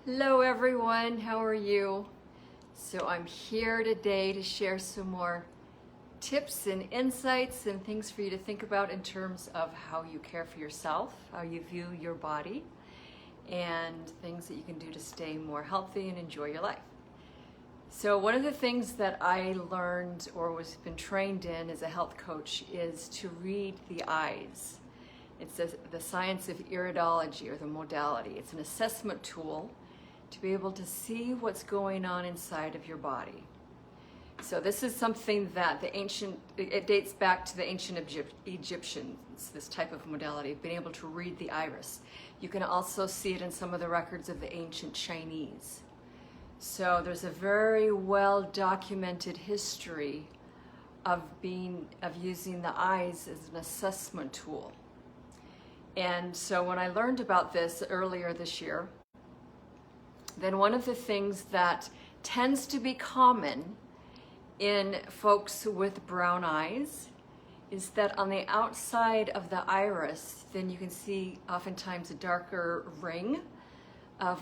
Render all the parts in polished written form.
Hello everyone, how are you? So I'm here today to share some more tips and insights and things for you to think about in terms of how you care for yourself, how you view your body, and things that you can do to stay more healthy and enjoy your life. So one of the things that I learned or was been trained in as a health coach is to read the eyes. It's the science of iridology, or the modality. It's an assessment tool to be able to see what's going on inside of your body. So this is something that it dates back to the ancient Egyptians, this type of modality, being able to read the iris. You can also see it in some of the records of the ancient Chinese. So there's a very well documented history of using the eyes as an assessment tool. And so when I learned about this earlier this year, then one of the things that tends to be common in folks with brown eyes is that on the outside of the iris, then you can see oftentimes a darker ring of,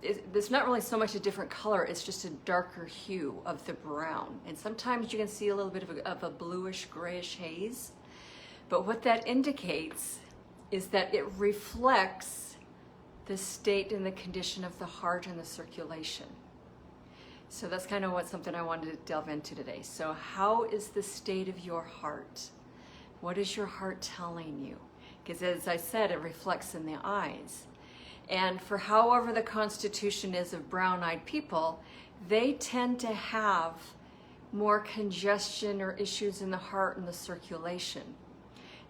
there's not really so much a different color, it's just a darker hue of the brown. And sometimes you can see a little bit of a bluish grayish haze. But what that indicates is that it reflects the state and the condition of the heart and the circulation. So that's kind of something I wanted to delve into today. So how is the state of your heart? What is your heart telling you? Because as I said, it reflects in the eyes. And for however the constitution is of brown-eyed people, they tend to have more congestion or issues in the heart and the circulation.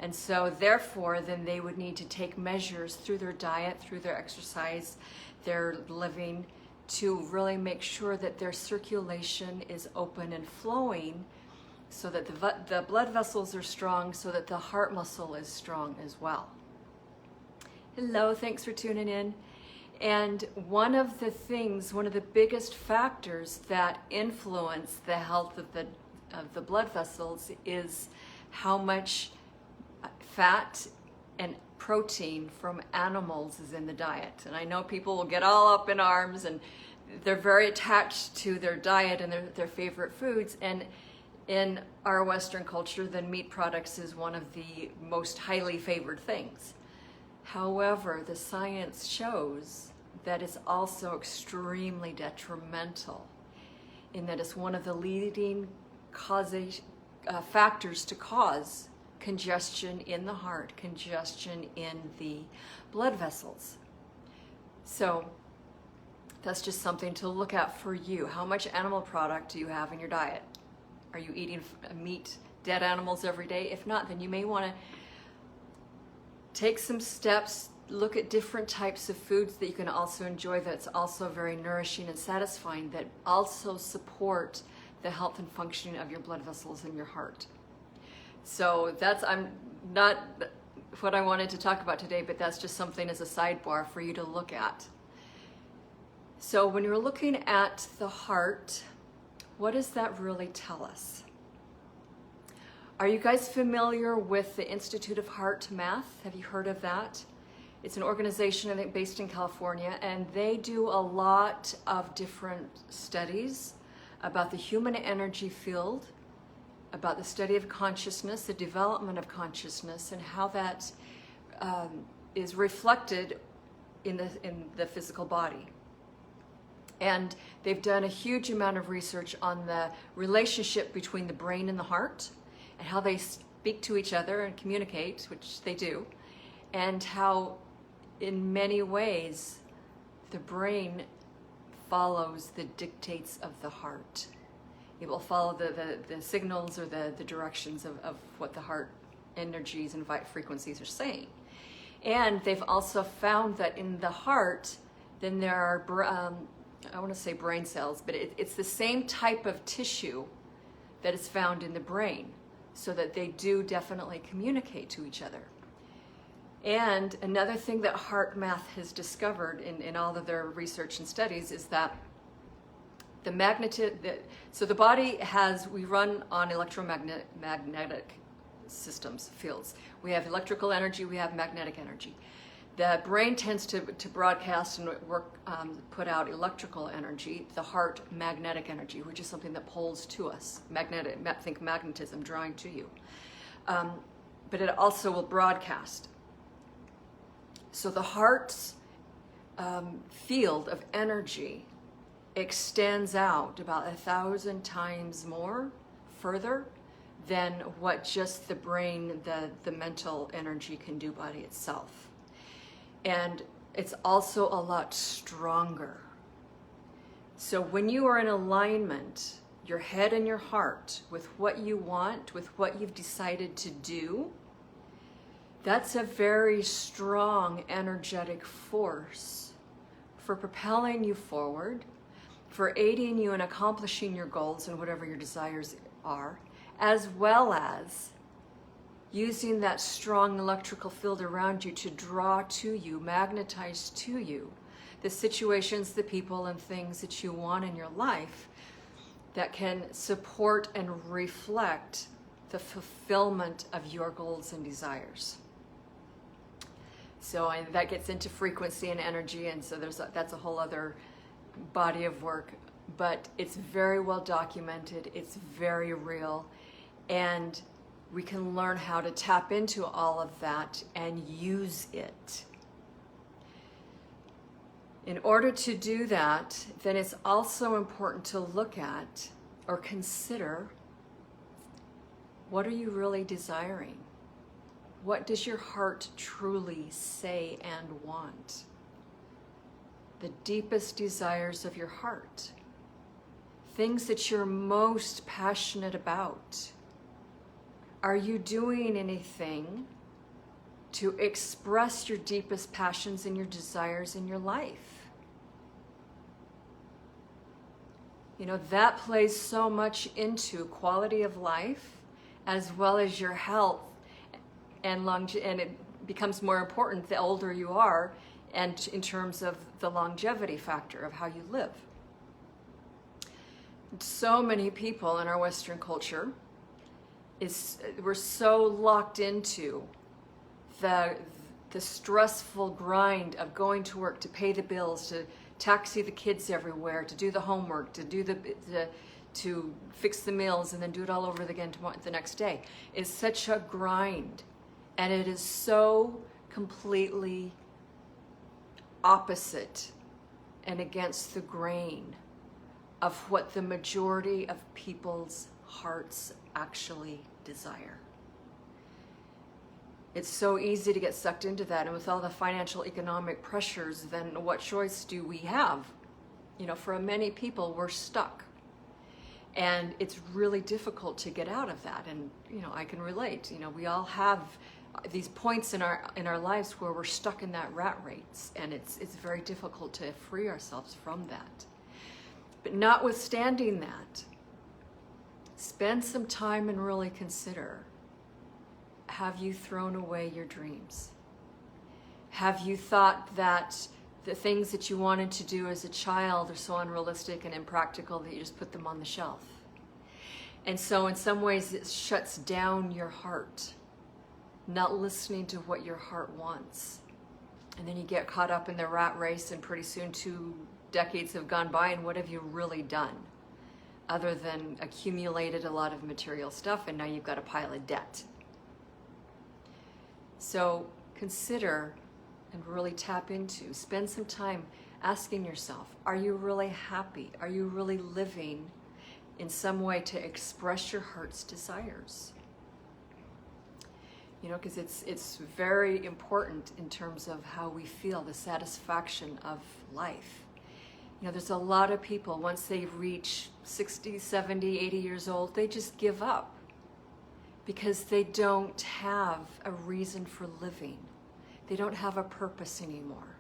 And so therefore, then they would need to take measures through their diet, through their exercise, their living, to really make sure that their circulation is open and flowing, so that the blood vessels are strong, so that the heart muscle is strong as well. Hello, thanks for tuning in. And one of the biggest factors that influence the health of the blood vessels is how much fat and protein from animals is in the diet. And I know people will get all up in arms and they're very attached to their diet and their favorite foods. And in our Western culture, then meat products is one of the most highly favored things. However, the science shows that it's also extremely detrimental, in that it's one of the leading factors to cause congestion in the heart, congestion in the blood vessels. So that's just something to look at for you. How much animal product do you have in your diet? Are you eating meat, dead animals every day? If not, then you may want to take some steps, look at different types of foods that you can also enjoy, that's also very nourishing and satisfying, that also support the health and functioning of your blood vessels in your heart. So I'm not what I wanted to talk about today, but that's just something as a sidebar for you to look at. So when you're looking at the heart, what does that really tell us? Are you guys familiar with the Institute of Heart Math? Have you heard of that? It's an organization, I think, based in California, and they do a lot of different studies about the human energy field, about the study of consciousness, the development of consciousness, and how that is reflected in the physical body. And they've done a huge amount of research on the relationship between the brain and the heart, and how they speak to each other and communicate, which they do, and how in many ways the brain follows the dictates of the heart. It will follow the signals or the directions of what the heart energies and frequencies are saying. And they've also found that in the heart, then there are, I want to say brain cells, but it's the same type of tissue that is found in the brain, so that they do definitely communicate to each other. And another thing that Heart Math has discovered in all of their research and studies is that so the body we run on electromagnetic systems, fields. We have electrical energy, we have magnetic energy. The brain tends to broadcast and put out electrical energy, the heart magnetic energy, which is something that pulls to us. Think magnetism, drawing to you. But it also will broadcast. So the heart's field of energy extends out about 1,000 times more further than what just the brain, the mental energy can do by itself. And it's also a lot stronger. So when you are in alignment, your head and your heart, with what you want, with what you've decided to do, that's a very strong energetic force for propelling you forward, for aiding you in accomplishing your goals and whatever your desires are, as well as using that strong electrical field around you to draw to you, magnetize to you the situations, the people, and things that you want in your life that can support and reflect the fulfillment of your goals and desires. So that gets into frequency and energy, and so that's a whole other body of work, but it's very well documented, it's very real, and we can learn how to tap into all of that and use it. In order to do that, then it's also important to look at or consider, what are you really desiring? What does your heart truly say and want? The deepest desires of your heart, things that you're most passionate about. Are you doing anything to express your deepest passions and your desires in your life? You know, that plays so much into quality of life as well as your health and it becomes more important the older you are, and in terms of the longevity factor of how you live. So many people in our Western culture we're so locked into the stressful grind of going to work to pay the bills, to taxi the kids everywhere, to do the homework, to fix the meals, and then do it all over again the next day. It's such a grind, and it is so completely opposite and against the grain of what the majority of people's hearts actually desire. It's so easy to get sucked into that, and with all the financial economic pressures, then what choice do we have? You know, for many people, we're stuck, and it's really difficult to get out of that. And you know, I can relate. You know, we all have these points in our lives where we're stuck in that rat race, and it's very difficult to free ourselves from that. But notwithstanding that, spend some time and really consider, have you thrown away your dreams? Have you thought that the things that you wanted to do as a child are so unrealistic and impractical that you just put them on the shelf? And so in some ways it shuts down your heart, not listening to what your heart wants. And then you get caught up in the rat race, and pretty soon 2 decades have gone by, and what have you really done? Other than accumulated a lot of material stuff, and now you've got a pile of debt. So consider and really tap into, spend some time asking yourself, are you really happy? Are you really living in some way to express your heart's desires? You know, because it's very important in terms of how we feel, the satisfaction of life. You know, there's a lot of people, once they reach 60, 70, 80 years old, they just give up because they don't have a reason for living. They don't have a purpose anymore.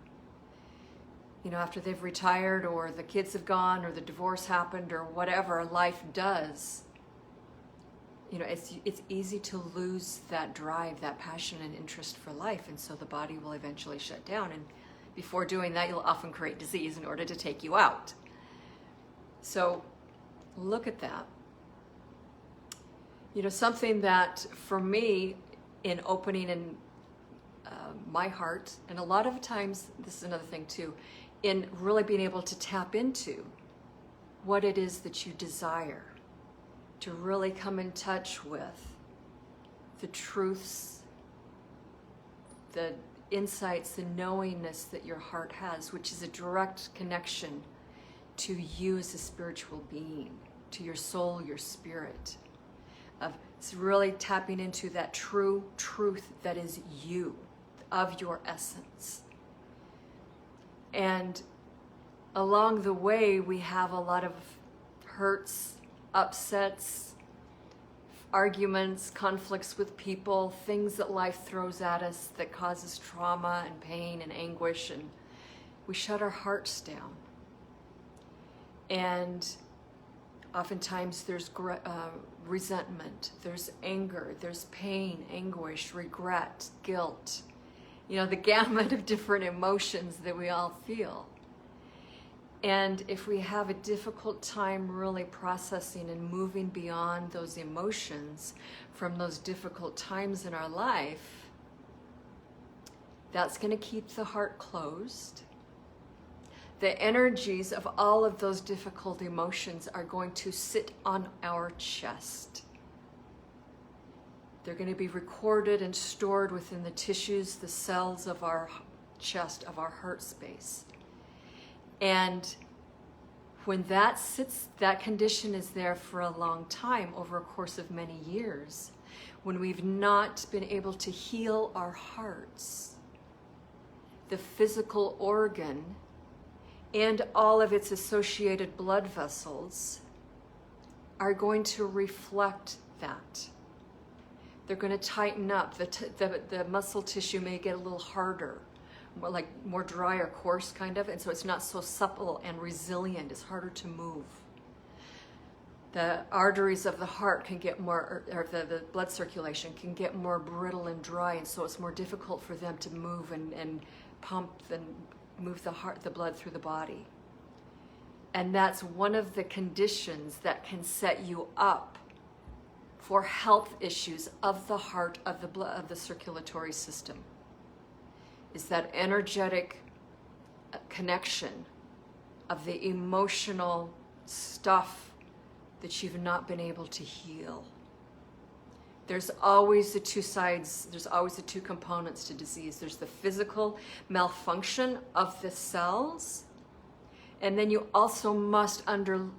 You know, after they've retired, or the kids have gone, or the divorce happened, or whatever life does, you know, it's easy to lose that drive, that passion and interest for life, and so the body will eventually shut down. And before doing that, you'll often create disease in order to take you out. So look at that. You know, something that for me in opening and my heart, and a lot of times, this is another thing too, in really being able to tap into what it is that you desire, to really come in touch with the truths, the insights, the knowingness that your heart has, which is a direct connection to you as a spiritual being, to your soul, your spirit. It's really tapping into that true truth that is you, of your essence. And along the way, we have a lot of hurts, upsets, arguments, conflicts with people, things that life throws at us that causes trauma and pain and anguish, and we shut our hearts down. And oftentimes there's resentment, there's anger, there's pain, anguish, regret, guilt, the gamut of different emotions that we all feel. And if we have a difficult time really processing and moving beyond those emotions from those difficult times in our life, that's going to keep the heart closed. The energies of all of those difficult emotions are going to sit on our chest. They're going to be recorded and stored within the tissues, the cells of our chest, of our heart space. And when that sits, that condition is there for a long time, over a course of many years, when we've not been able to heal our hearts, the physical organ and all of its associated blood vessels are going to reflect that. They're going to tighten up. The muscle tissue may get a little harder, more dry or coarse kind of, and so it's not so supple and resilient. It's harder to move. The arteries of the heart can get more, or the blood circulation can get more brittle and dry, and so it's more difficult for them to move and pump and move the blood through the body. And that's one of the conditions that can set you up for health issues of the heart, of the blood, of the circulatory system, is that energetic connection of the emotional stuff that you've not been able to heal. There's always the two sides, there's always the two components to disease. There's the physical malfunction of the cells, and then you also must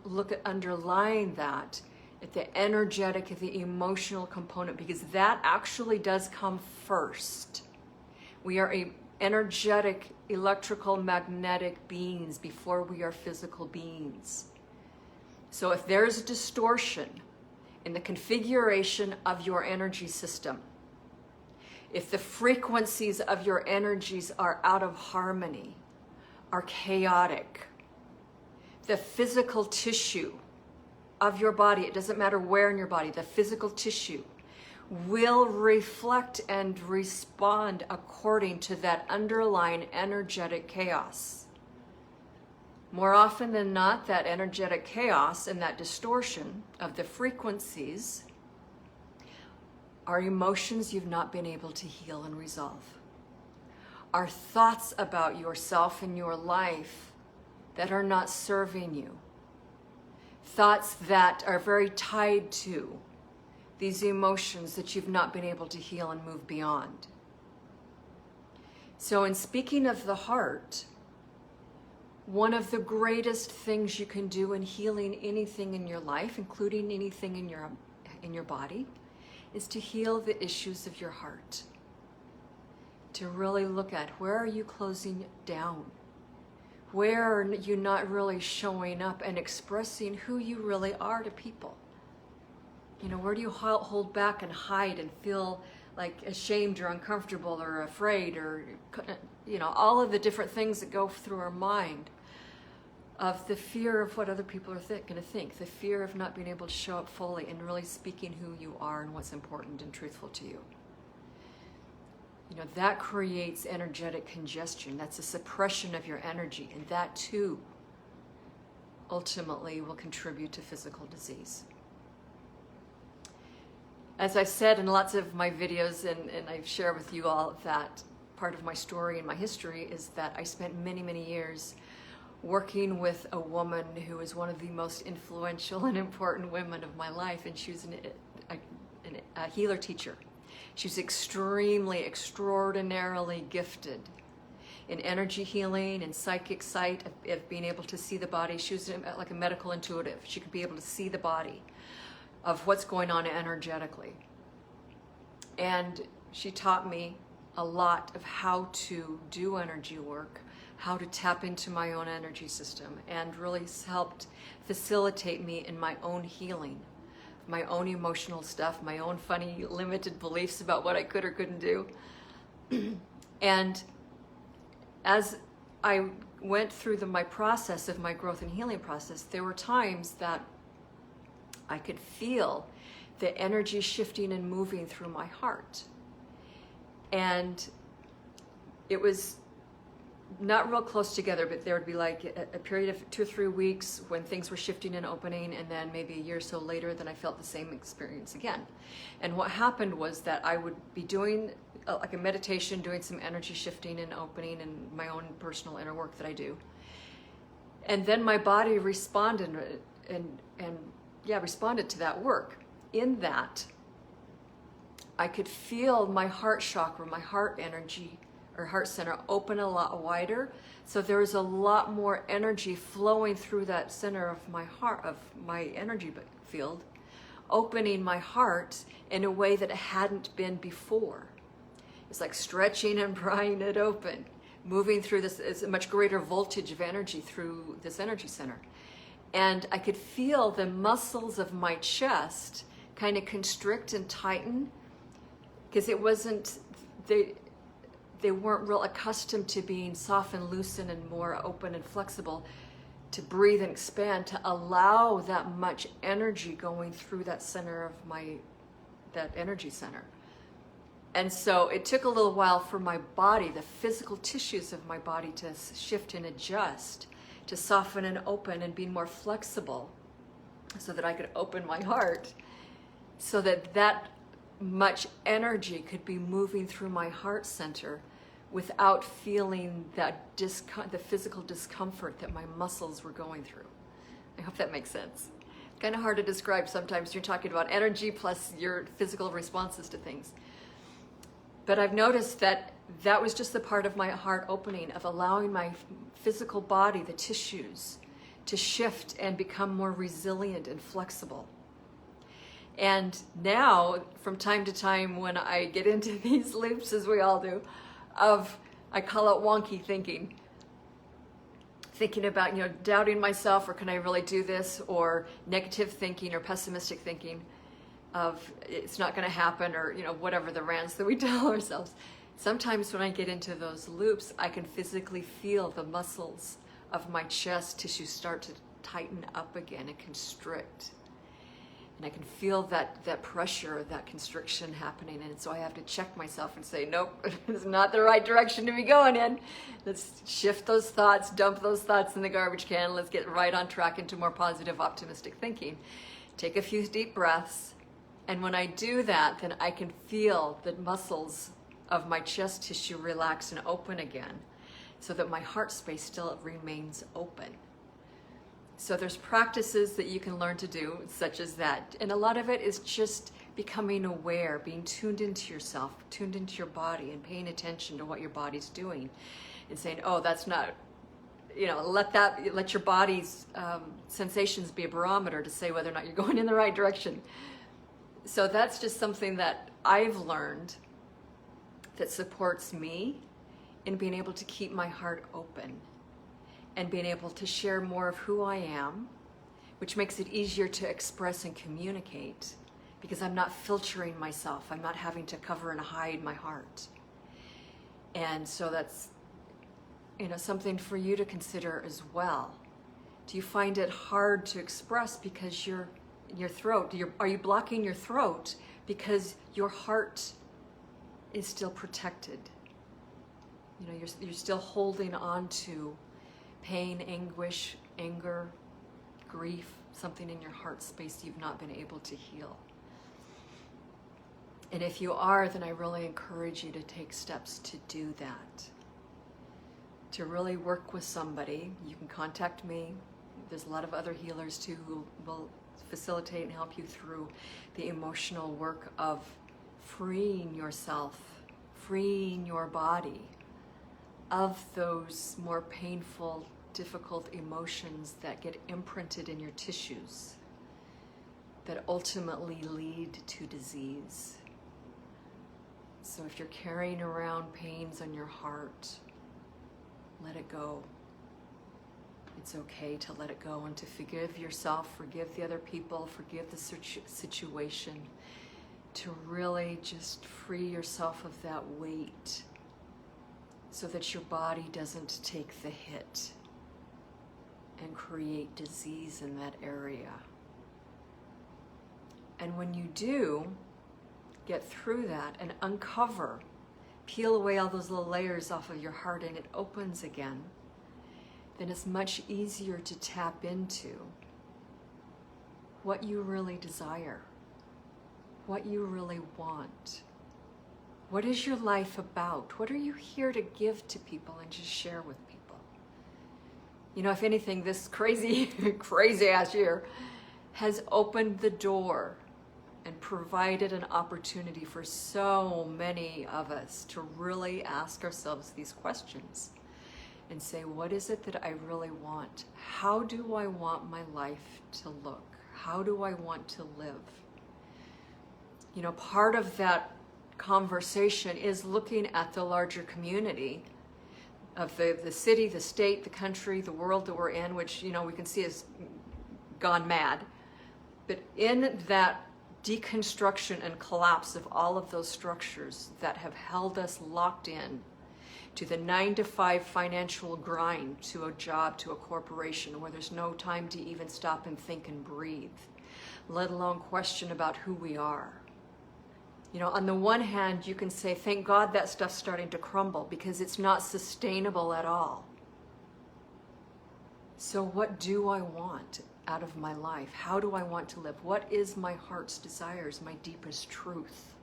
look at underlying that at the energetic, at the emotional component, because that actually does come first. We are energetic, electrical, magnetic beings before we are physical beings. So if there's a distortion in the configuration of your energy system, if the frequencies of your energies are out of harmony, are chaotic, the physical tissue of your body, it doesn't matter where in your body, the physical tissue will reflect and respond according to that underlying energetic chaos. More often than not, that energetic chaos and that distortion of the frequencies are emotions you've not been able to heal and resolve. Are thoughts about yourself and your life that are not serving you. Thoughts that are very tied to these emotions that you've not been able to heal and move beyond. So in speaking of the heart, one of the greatest things you can do in healing anything in your life, including anything in your body, is to heal the issues of your heart. To really look at, where are you closing down? Where are you not really showing up and expressing who you really are to people? Where do you hold back and hide and feel like ashamed or uncomfortable or afraid, or all of the different things that go through our mind, of the fear of what other people are going to think, the fear of not being able to show up fully and really speaking who you are and what's important and truthful to you. That creates energetic congestion. That's a suppression of your energy, and that too ultimately will contribute to physical disease. As I've said in lots of my videos, and I've shared with you all, that part of my story and my history is that I spent many, many years working with a woman who was one of the most influential and important women of my life, and she was a healer teacher. She was extraordinarily gifted in energy healing and psychic sight, of being able to see the body. She was like a medical intuitive. She could be able to see the body of what's going on energetically. And she taught me a lot of how to do energy work, how to tap into my own energy system, and really helped facilitate me in my own healing, my own emotional stuff, my own funny, limited beliefs about what I could or couldn't do. And as I went through my process of my growth and healing process, there were times that I could feel the energy shifting and moving through my heart. And it was not real close together, but there would be like a period of 2 or 3 weeks when things were shifting and opening, and then maybe a year or so later, then I felt the same experience again. And what happened was that I would be doing like a meditation, doing some energy shifting and opening and my own personal inner work that I do. And then my body responded responded to that work. In that, I could feel my heart chakra, my heart energy or heart center open a lot wider. So there was a lot more energy flowing through that center of my heart, of my energy field, opening my heart in a way that it hadn't been before. It's like stretching and prying it open, moving through this. It's a much greater voltage of energy through this energy center. And I could feel the muscles of my chest kind of constrict and tighten, because it wasn't, they weren't real accustomed to being soft and loosened and more open and flexible, to breathe and expand, to allow that much energy going through that center of that energy center. And so it took a little while for my body, the physical tissues of my body, to shift and adjust, to soften and open and be more flexible, so that I could open my heart, so that that much energy could be moving through my heart center without feeling the physical discomfort that my muscles were going through. I hope that makes sense. Kind of hard to describe sometimes. You're talking about energy plus your physical responses to things. But I've noticed that was just the part of my heart opening, of allowing my physical body, the tissues, to shift and become more resilient and flexible. And now, from time to time, when I get into these loops, as we all do, I call it wonky thinking about, doubting myself, or can I really do this, or negative thinking or pessimistic thinking of it's not going to happen, or whatever the rants that we tell ourselves. Sometimes when I get into those loops, I can physically feel the muscles of my chest tissue start to tighten up again and constrict. And I can feel that pressure, that constriction happening. And so I have to check myself and say, nope, it's not the right direction to be going in. Let's shift those thoughts, dump those thoughts in the garbage can. Let's get right on track into more positive, optimistic thinking. Take a few deep breaths. And when I do that, then I can feel the muscles of my chest tissue relax and open again, so that my heart space still remains open. So there's practices that you can learn to do, such as that. And a lot of it is just becoming aware, being tuned into yourself, tuned into your body, and paying attention to what your body's doing. And saying, oh, that's not, let your body's sensations be a barometer to say whether or not you're going in the right direction. So that's just something that I've learned that supports me in being able to keep my heart open and being able to share more of who I am, which makes it easier to express and communicate, because I'm not filtering myself. I'm not having to cover and hide my heart. And so that's, something for you to consider as well. Do you find it hard to express because your throat, are you blocking your throat because your heart is still protected? You're still holding on to pain, anguish, anger, grief, something in your heart space you've not been able to heal. And if you are, then I really encourage you to take steps to do that. To really work with somebody. You can contact me. There's a lot of other healers too who will facilitate and help you through the emotional work of freeing yourself, freeing your body of those more painful, difficult emotions that get imprinted in your tissues that ultimately lead to disease. So if you're carrying around pains on your heart, let it go. It's okay to let it go and to forgive yourself, forgive the other people, forgive the situation, to really just free yourself of that weight so that your body doesn't take the hit and create disease in that area. And when you do get through that and uncover, peel away all those little layers off of your heart and it opens again, then it's much easier to tap into what you really desire, what you really want. What is your life about? What are you here to give to people and just share with people? You know, if anything, this crazy, crazy ass year has opened the door and provided an opportunity for so many of us to really ask ourselves these questions and say, what is it that I really want? How do I want my life to look? How do I want to live? You know, part of that conversation is looking at the larger community of the city, the state, the country, the world that we're in, which, you know, we can see has gone mad. But in that deconstruction and collapse of all of those structures that have held us locked in to the 9-to-5 financial grind, to a job, to a corporation where there's no time to even stop and think and breathe, let alone question about who we are. You know, on the one hand, you can say, thank God that stuff's starting to crumble because it's not sustainable at all. So what do I want out of my life? How do I want to live? What is my heart's desires, my deepest truth?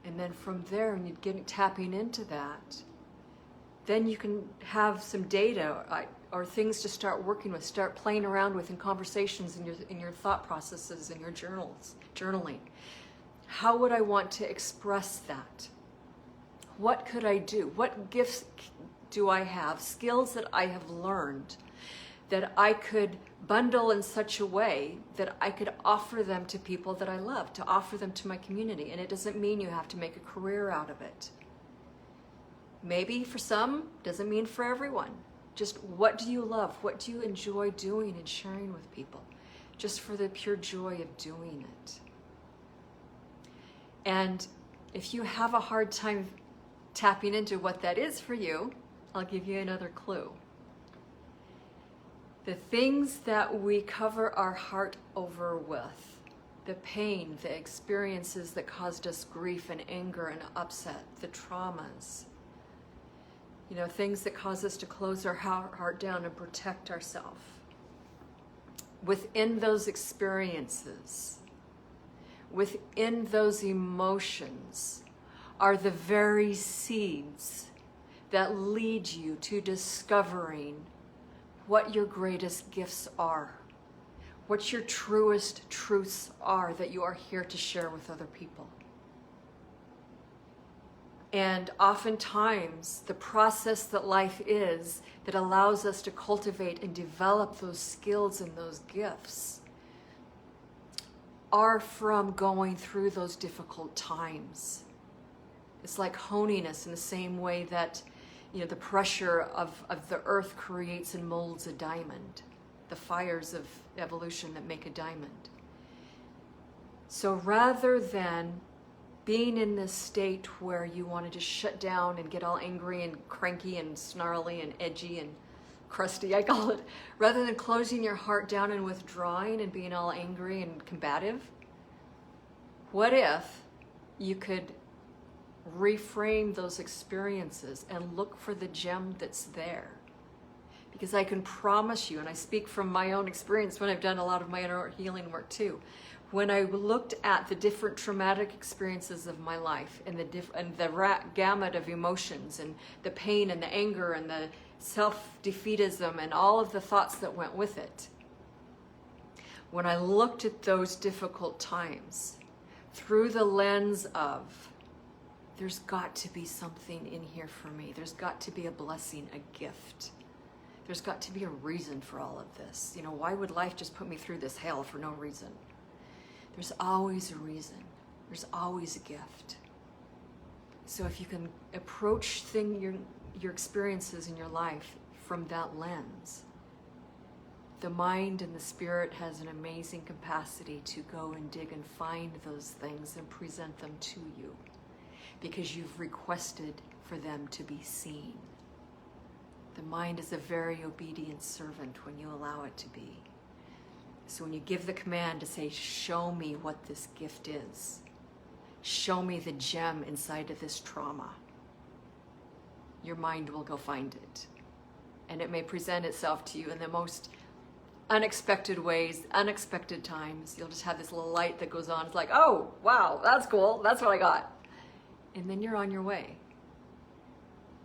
And then from there, when you get tapping into that, then you can have some data or things to start working with, start playing around with in conversations, in your thought processes, in your journaling. How would I want to express that? What could I do? What gifts do I have? Skills that I have learned that I could bundle in such a way that I could offer them to people that I love, to offer them to my community. And it doesn't mean you have to make a career out of it. Maybe for some, doesn't mean for everyone. Just what do you love? What do you enjoy doing and sharing with people? Just for the pure joy of doing it. And if you have a hard time tapping into what that is for you, I'll give you another clue. The things that we cover our heart over with, the pain, the experiences that caused us grief and anger and upset, the traumas, you know, things that cause us to close our heart down and protect ourselves. Within those experiences, within those emotions, are the very seeds that lead you to discovering what your greatest gifts are, what your truest truths are that you are here to share with other people. And oftentimes, the process that life is that allows us to cultivate and develop those skills and those gifts are from going through those difficult times. It's like honing us in the same way that, you know, the pressure of the earth creates and molds a diamond, the fires of evolution that make a diamond. So rather than being in this state where you want to just shut down and get all angry and cranky and snarly and edgy and crusty, I call it, rather than closing your heart down and withdrawing and being all angry and combative, what if you could reframe those experiences and look for the gem that's there? Because I can promise you, and I speak from my own experience when I've done a lot of my inner healing work too, when I looked at the different traumatic experiences of my life and the gamut of emotions and the pain and the anger and the self-defeatism and all of the thoughts that went with it, when I looked at those difficult times through the lens of, there's got to be something in here for me. There's got to be a blessing, a gift. There's got to be a reason for all of this. You know, why would life just put me through this hell for no reason? There's always a reason. There's always a gift. So if you can approach your experiences in your life from that lens, the mind and the spirit has an amazing capacity to go and dig and find those things and present them to you, because you've requested for them to be seen. The mind is a very obedient servant when you allow it to be. So when you give the command to say, show me what this gift is, show me the gem inside of this trauma, your mind will go find it. And it may present itself to you in the most unexpected ways, unexpected times. You'll just have this little light that goes on. It's like, oh, wow, that's cool. That's what I got. And then you're on your way.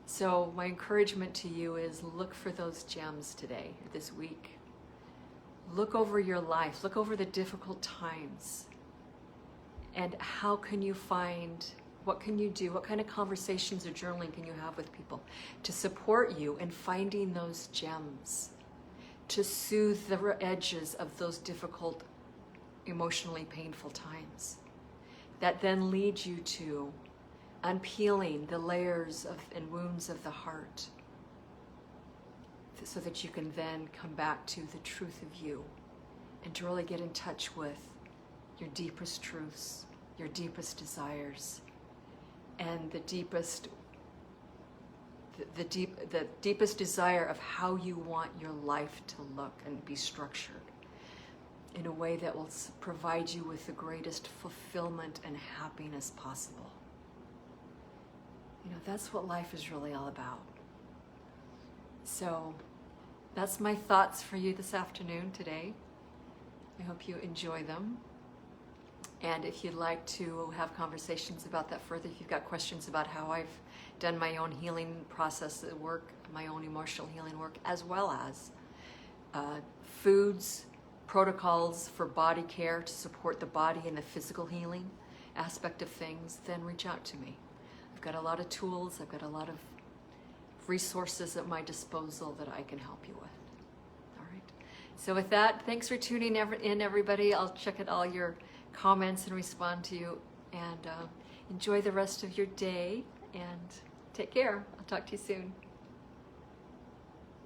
So my encouragement to you is look for those gems today, this week. Look over your life, look over the difficult times, and how can you find, what can you do, what kind of conversations or journaling can you have with people to support you in finding those gems, to soothe the edges of those difficult, emotionally painful times, that then lead you to unpeeling the layers of and wounds of the heart, so that you can then come back to the truth of you and to really get in touch with your deepest truths, your deepest desires, and the deepest desire of how you want your life to look and be structured in a way that will provide you with the greatest fulfillment and happiness possible. You know, that's what life is really all about. So that's my thoughts for you this afternoon, today. I hope you enjoy them. And if you'd like to have conversations about that further, if you've got questions about how I've done my own healing process at work, my own emotional healing work, as well as foods, protocols for body care to support the body and the physical healing aspect of things, then reach out to me. I've got a lot of tools, I've got a lot of resources at my disposal that I can help you with. All right. So with that, thanks for tuning in, everybody. I'll check out all your comments and respond to you. And enjoy the rest of your day and take care. I'll talk to you soon.